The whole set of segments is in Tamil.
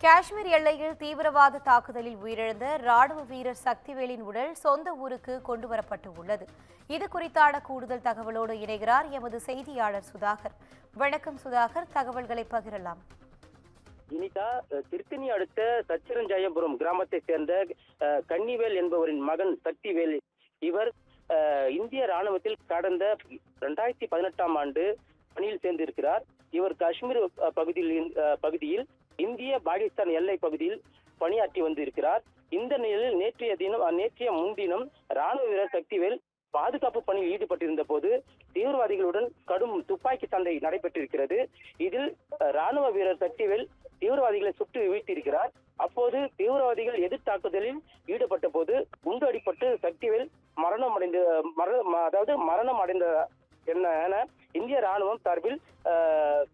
காஷ்மீர் எல்லையில் தீவிரவாத தாக்குதலில் உயிரிழந்த ராணுவ வீரர் சக்திவேலின் உடல் சொந்த ஊருக்கு கொண்டுவரப்பட்டு உள்ளது. இது குறித்தான கூடுதல் தகவலோடு இணைகிறார் எமது செய்தியாளர் சுதாகர். வணக்கம் சுதாகர், தகவல்களை பகிரலாம். இனிதா, திருத்தணி அடுத்த சச்சிரஞ்சாயபுரம் கிராமத்தைச் சேர்ந்த கன்னிவேல் என்பவரின் மகன் சக்திவேல். இவர் இந்திய ராணுவத்தில் கடந்த 2018ஆம் ஆண்டு பணியில் சேர்ந்திருக்கிறார். இவர் காஷ்மீர் பகுதியில் இந்திய பாகிஸ்தான் எல்லை பகுதியில் பணியாற்றி வந்திருக்கிறார். இந்த நிலையில் நேற்றைய முன்தினம் ராணுவ வீரர் சக்திவேல் பாதுகாப்பு பணியில் ஈடுபட்டிருந்த போது தீவிரவாதிகளுடன் கடும் துப்பாக்கி சண்டை நடைபெற்றிருக்கிறது. இதில் ராணுவ வீரர் சக்திவேல் தீவிரவாதிகளை சுட்டு வீழ்த்தியிருக்கிறார். அப்போது தீவிரவாதிகள் எதிர் தாக்குதலில் ஈடுபட்ட போது குண்டு அடிப்பட்டு சக்திவேல் மரணம் அடைந்த என இந்திய ராணுவம் சார்பில்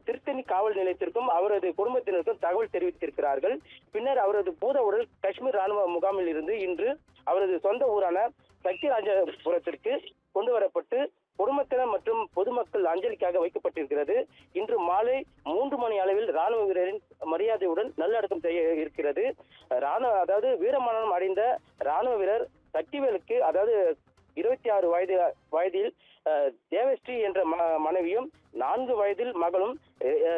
திருத்தணி காவல் நிலையத்திற்கும் அவரது குடும்பத்தினருக்கும் தகவல் தெரிவித்திருக்கிறார்கள். பின்னர் அவரது பூத உடல் காஷ்மீர் ராணுவ முகாமில் இருந்து இன்று அவரது சொந்த ஊரான சக்திராஜபுரத்திற்கு கொண்டு வரப்பட்டு குடும்பத்தினர் மற்றும் பொதுமக்கள் அஞ்சலிக்காக வைக்கப்பட்டிருக்கிறது. இன்று மாலை 3 மணி அளவில் ராணுவ வீரரின் மரியாதையுடன் நல்லடக்கம் செய்ய இருக்கிறது. வீரமரணம் அடைந்த ராணுவ வீரர் சக்திவேலுக்கு 26 வயதில் தேவஸ்ரீ என்ற மனைவியும் 4 வயதில் மகளும்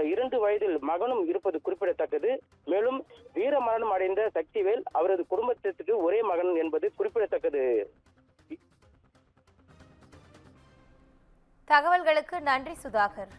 2 வயதில் மகனும் இருப்பது குறிப்பிடத்தக்கது. மேலும் வீரமரணம் அடைந்த சக்திவேல் அவரது குடும்பத்திற்கு ஒரே மகன் என்பது குறிப்பிடத்தக்கது. தகவல்களுக்கு நன்றி சுதாகர்.